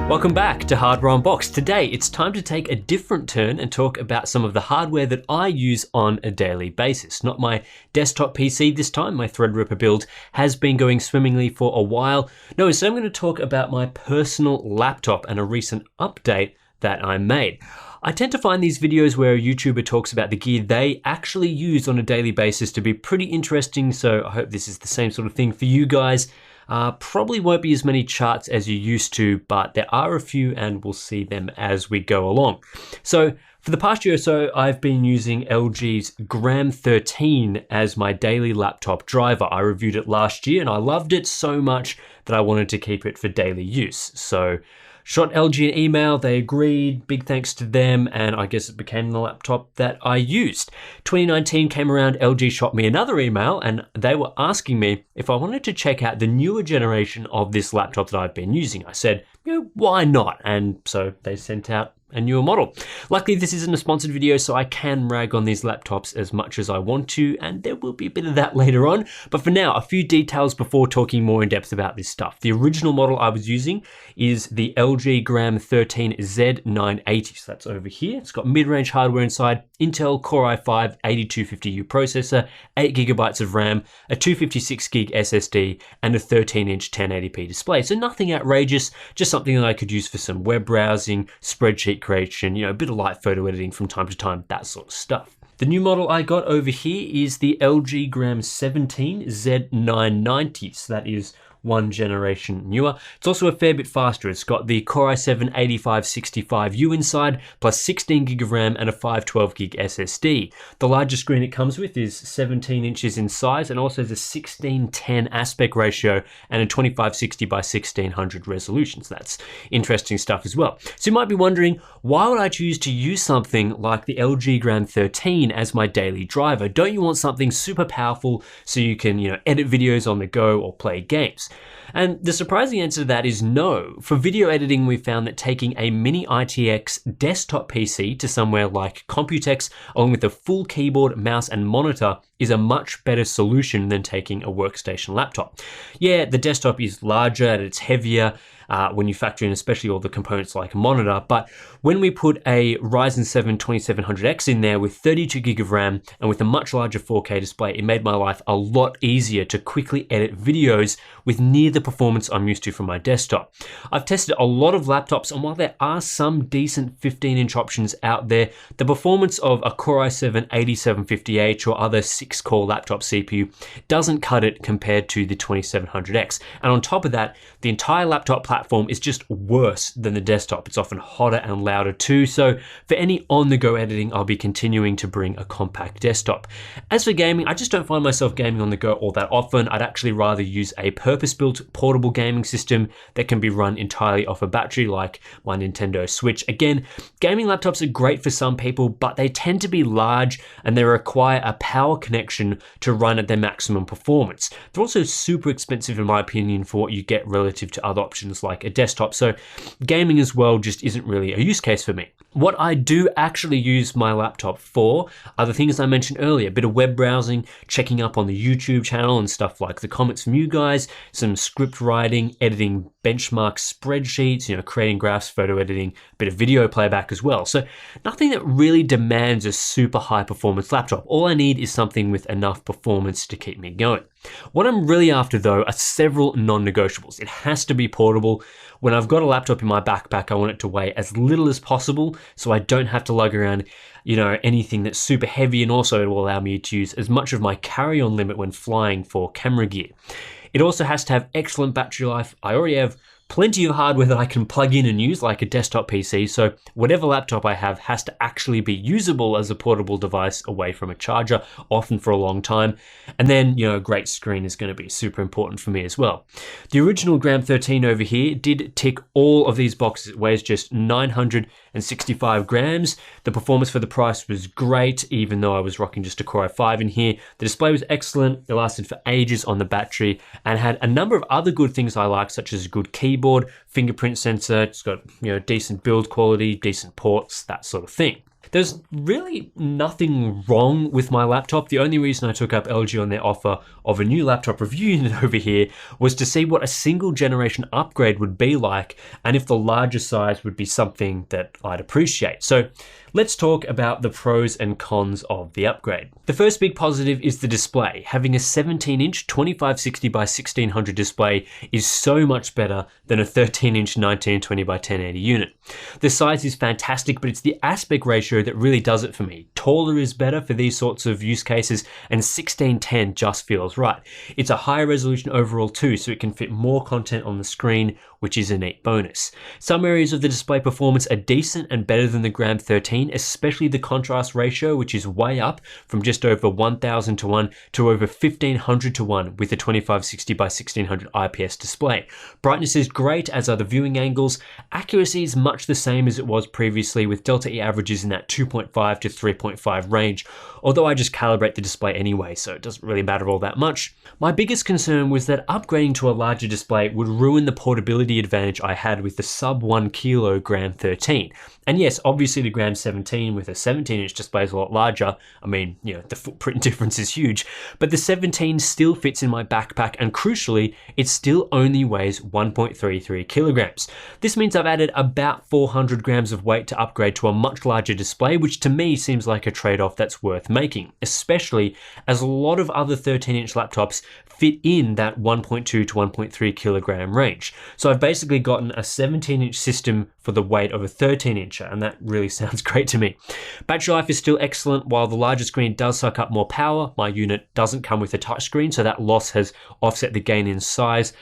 Welcome back to Hardware Unboxed. Today, it's time to take a different turn and talk about some of the hardware that I use on a daily basis. Not my desktop PC this time, my Threadripper build has been going swimmingly for a while. No, instead I'm going to talk about my personal laptop and a recent update that I made. I tend to find these videos where a YouTuber talks about the gear they actually use on a daily basis to be pretty interesting, so I hope this is the same sort of thing for you guys. Probably won't be as many charts as you used to, but there are a few and we'll see them as we go along. So for the past year or so, I've been using LG's Gram 13 as my daily laptop driver. I reviewed it last year and I loved it so much that I wanted to keep it for daily use. So shot LG an email, they agreed, big thanks to them, and I guess it became the laptop that I used. 2019 came around, LG shot me another email, and they were asking me if I wanted to check out the newer generation of this laptop that I've been using. I said, why not? And so they sent out a newer model. Luckily, this isn't a sponsored video, so I can rag on these laptops as much as I want to, and there will be a bit of that later on. But for now, a few details before talking more in depth about this stuff. The original model I was using is the LG Gram 13 Z980, so that's over here. It's got mid-range hardware inside, Intel Core i5 8250U processor, 8GB of RAM, a 256GB SSD, and a 13-inch 1080p display. So nothing outrageous, just something that I could use for some web browsing, spreadsheet creation, a bit of light photo editing from time to time, that sort of stuff. The new model I got over here is the LG Gram 17 Z990, so that is one generation newer. It's also a fair bit faster. It's got the Core i7-8565U inside, plus 16GB of RAM and a 512GB SSD. The largest screen it comes with is 17 inches in size and also has a 16:10 aspect ratio and a 2560 by 1600 resolution. So that's interesting stuff as well. So you might be wondering, why would I choose to use something like the LG Gram 13 as my daily driver? Don't you want something super powerful so you can, edit videos on the go or play games? And the surprising answer to that is no. For video editing, we found that taking a mini ITX desktop PC to somewhere like Computex, along with a full keyboard, mouse, and monitor, is a much better solution than taking a workstation laptop. Yeah, the desktop is larger and it's heavier when you factor in especially all the components like a monitor, but when we put a Ryzen 7 2700X in there with 32GB of RAM and with a much larger 4K display, it made my life a lot easier to quickly edit videos with near the performance I'm used to from my desktop. I've tested a lot of laptops, and while there are some decent 15-inch options out there, the performance of a Core i7-8750H or other 6-core laptop CPU doesn't cut it compared to the 2700X. And on top of that, the entire laptop platform is just worse than the desktop. It's often hotter and louder too, so for any on-the-go editing, I'll be continuing to bring a compact desktop. As for gaming, I just don't find myself gaming on the go all that often. I'd actually rather use a purpose-built portable gaming system that can be run entirely off a battery like my Nintendo Switch. Again, gaming laptops are great for some people, but they tend to be large and they require a power connection to run at their maximum performance. They're also super expensive in my opinion for what you get relative to other options like a desktop, so gaming as well just isn't really a use case for me. What I do actually use my laptop for are the things I mentioned earlier, a bit of web browsing, checking up on the YouTube channel and stuff like the comments from you guys, some script writing, editing benchmark spreadsheets, creating graphs, photo editing, a bit of video playback as well. So nothing that really demands a super high performance laptop. All I need is something with enough performance to keep me going. What I'm really after though are several non-negotiables. It has to be portable. When I've got a laptop in my backpack, I want it to weigh as little as possible so I don't have to lug around, anything that's super heavy, and also it will allow me to use as much of my carry-on limit when flying for camera gear. It also has to have excellent battery life. I already have plenty of hardware that I can plug in and use like a desktop PC, so whatever laptop I have has to actually be usable as a portable device away from a charger, often for a long time. And then, a great screen is going to be super important for me as well. The original Gram 13 over here did tick all of these boxes. It weighs just 965 grams. The performance for the price was great, even though I was rocking just a Core i5 in here. The display was excellent. It lasted for ages on the battery and had a number of other good things I like, such as a good keyboard, fingerprint sensor. It's got, decent build quality, decent ports, that sort of thing. There's really nothing wrong with my laptop. The only reason I took up LG on their offer of a new laptop review unit over here was to see what a single generation upgrade would be like, and if the larger size would be something that I'd appreciate. So let's talk about the pros and cons of the upgrade. The first big positive is the display. Having a 17-inch 2560 by 1600 display is so much better than a 13-inch 1920 by 1080 unit. The size is fantastic, but it's the aspect ratio that really does it for me. Taller is better for these sorts of use cases, and 16:10 just feels right. It's a higher resolution overall too, so it can fit more content on the screen, which is a neat bonus. Some areas of the display performance are decent and better than the Gram 13, especially the contrast ratio, which is way up from just over 1000 to 1 to over 1500 to 1 with the 2560 by 1600 IPS display. Brightness is great, as are the viewing angles. Accuracy is much the same as it was previously, with delta E averages in that 2.5 to 3.5 range, although I just calibrate the display anyway, so it doesn't really matter all that much. My biggest concern was that upgrading to a larger display would ruin the portability advantage I had with the sub 1 kilo Gram 13. And yes, obviously the Gram 17 with a 17-inch display is a lot larger. I mean, the footprint difference is huge, but the 17 still fits in my backpack, and crucially, it still only weighs 1.33 kilograms. This means I've added about 400 grams of weight to upgrade to a much larger display, which to me seems like a trade-off that's worth making, especially as a lot of other 13-inch laptops fit in that 1.2 to 1.3 kilogram range. So I've basically gotten a 17-inch system for the weight of a 13-incher, and that really sounds great to me. Battery life is still excellent. While the larger screen does suck up more power, my unit doesn't come with a touchscreen, so that loss has offset the gain in size.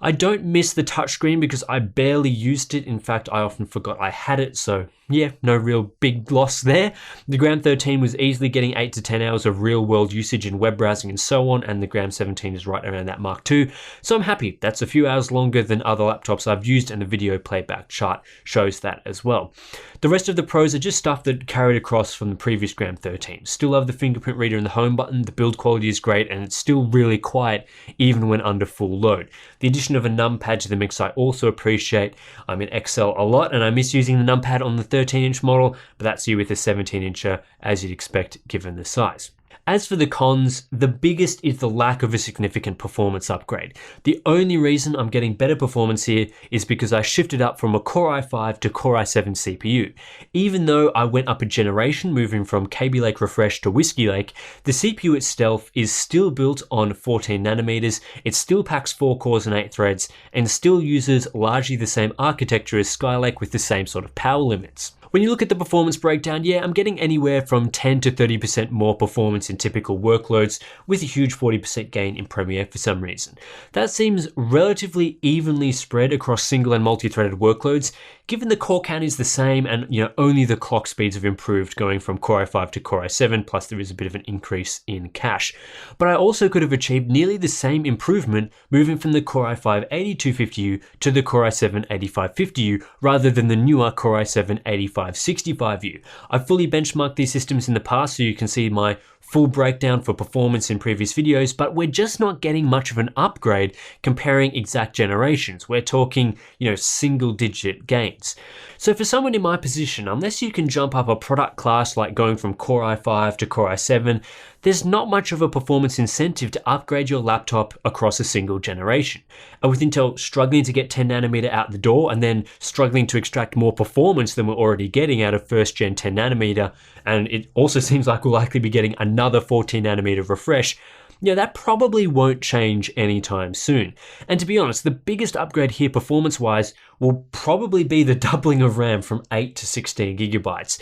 I don't miss the touchscreen because I barely used it. In fact, I often forgot I had it, so yeah, no real big loss there. The Gram 13 was easily getting 8 to 10 hours of real world usage in web browsing and so on, and the Gram 17 is right around that mark too. So I'm happy. That's a few hours longer than other laptops I've used, and the video playback chart shows that as well. The rest of the pros are just stuff that carried across from the previous Gram 13. Still love the fingerprint reader and the home button. The build quality is great, and it's still really quiet even when under full load. The addition of a numpad to the mix I also appreciate. I'm in Excel a lot, and I miss using the numpad on the 13-inch model, but that's here with a 17-incher, as you'd expect given the size. As for the cons, the biggest is the lack of a significant performance upgrade. The only reason I'm getting better performance here is because I shifted up from a Core i5 to Core i7 CPU. Even though I went up a generation, moving from Kaby Lake Refresh to Whiskey Lake, the CPU itself is still built on 14 nanometers, it still packs 4 cores and 8 threads, and still uses largely the same architecture as Skylake with the same sort of power limits. When you look at the performance breakdown, yeah, I'm getting anywhere from 10 to 30% more performance in typical workloads, with a huge 40% gain in Premiere for some reason. That seems relatively evenly spread across single and multi-threaded workloads, given the core count is the same and only the clock speeds have improved going from Core i5 to Core i7, plus there is a bit of an increase in cache. But I also could have achieved nearly the same improvement moving from the Core i5 8250U to the Core i7 8550U rather than the newer Core i7 8565U. I've fully benchmarked these systems in the past, so you can see my full breakdown for performance in previous videos, but we're just not getting much of an upgrade comparing exact generations. We're talking, single digit gains. So for someone in my position, unless you can jump up a product class like going from Core i5 to Core i7, there's not much of a performance incentive to upgrade your laptop across a single generation. And with Intel struggling to get 10 nanometer out the door and then struggling to extract more performance than we're already getting out of first gen 10 nanometer, and it also seems like we'll likely be getting another 14 nanometer refresh, that probably won't change anytime soon. And to be honest, the biggest upgrade here performance-wise will probably be the doubling of RAM from 8 to 16 gigabytes.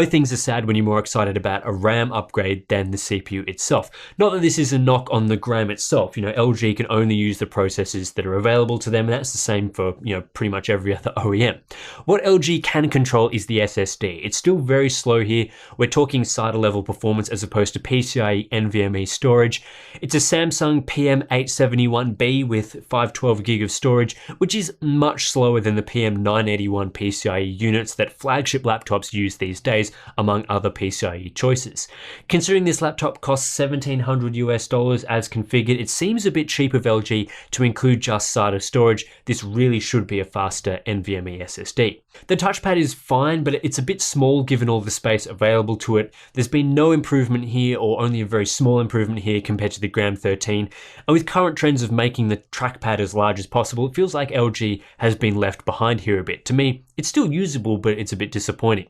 Things are sad when you're more excited about a RAM upgrade than the CPU itself. Not that this is a knock on the Gram itself. LG can only use the processors that are available to them, and that's the same for, pretty much every other OEM. What LG can control is the SSD. It's still very slow here. We're talking SATA level performance as opposed to PCIe NVMe storage. It's a Samsung PM871B with 512 gig of storage, which is much slower slower than the PM981 PCIe units that flagship laptops use these days, among other PCIe choices. Considering this laptop costs $1,700 as configured, it seems a bit cheap of LG to include just SATA storage. This really should be a faster NVMe SSD. The touchpad is fine, but it's a bit small given all the space available to it. There's been no improvement here, or only a very small improvement here compared to the Gram 13. And with current trends of making the trackpad as large as possible, it feels like LG has been left behind here a bit. To me, it's still usable, but it's a bit disappointing.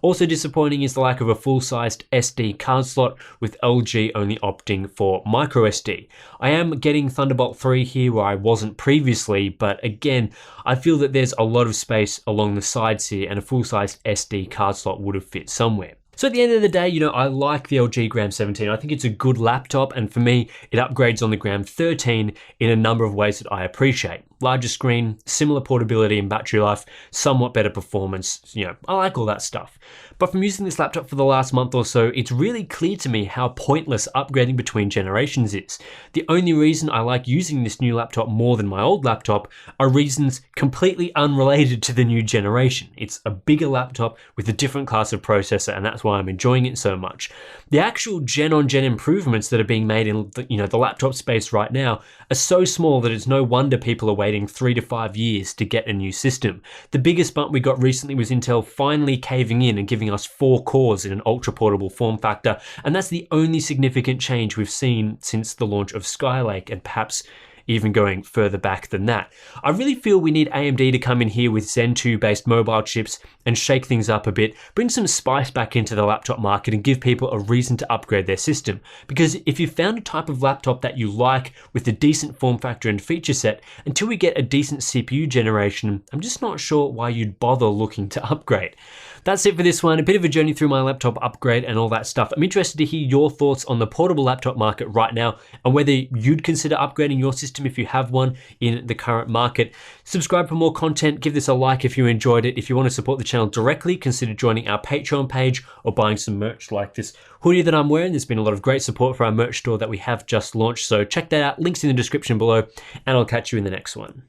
Also disappointing is the lack of a full-sized SD card slot, with LG only opting for microSD. I am getting Thunderbolt 3 here where I wasn't previously, but again, I feel that there's a lot of space along the sides here, and a full-sized SD card slot would have fit somewhere. So at the end of the day, I like the LG Gram 17. I think it's a good laptop, and for me, it upgrades on the Gram 13 in a number of ways that I appreciate. Larger screen, similar portability and battery life, somewhat better performance, I like all that stuff. But from using this laptop for the last month or so, it's really clear to me how pointless upgrading between generations is. The only reason I like using this new laptop more than my old laptop are reasons completely unrelated to the new generation. It's a bigger laptop with a different class of processor, and that's why I'm enjoying it so much. The actual gen-on-gen improvements that are being made in the laptop space right now are so small that it's no wonder people are waiting 3 to 5 years to get a new system. The biggest bump we got recently was Intel finally caving in and giving us 4 cores in an ultra-portable form factor, and that's the only significant change we've seen since the launch of Skylake, and perhaps even going further back than that. I really feel we need AMD to come in here with Zen 2 based mobile chips and shake things up a bit, bring some spice back into the laptop market and give people a reason to upgrade their system. Because if you found a type of laptop that you like with a decent form factor and feature set, until we get a decent CPU generation, I'm just not sure why you'd bother looking to upgrade. That's it for this one, a bit of a journey through my laptop upgrade and all that stuff. I'm interested to hear your thoughts on the portable laptop market right now, and whether you'd consider upgrading your system if you have one in the current market. Subscribe for more content, give this a like if you enjoyed it. If you want to support the channel directly, consider joining our Patreon page or buying some merch like this hoodie that I'm wearing. There's been a lot of great support for our merch store that we have just launched, so check that out. Links in the description below, and I'll catch you in the next one.